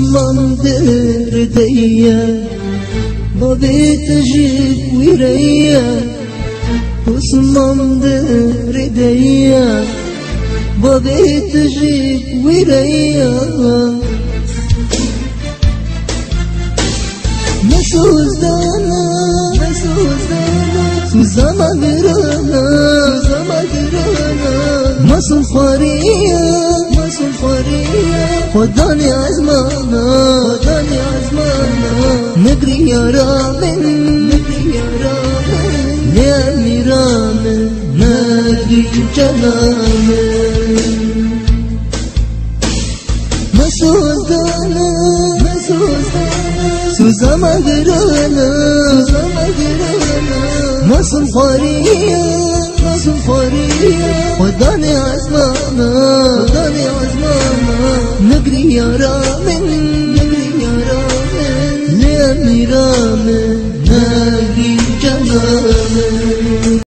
وصمم درديا بابيت جيب ويريا وصمم درديا بابيت جيب ويريا مسوز دانا سوزاما قرانا مصن خارية وداني عزمانا نقري يا رامن لأني رامن نقري جلامن مسوز دانا سوزاما قرانا مصن خارية وداني عزمانا نقري يا رامن لأني رامن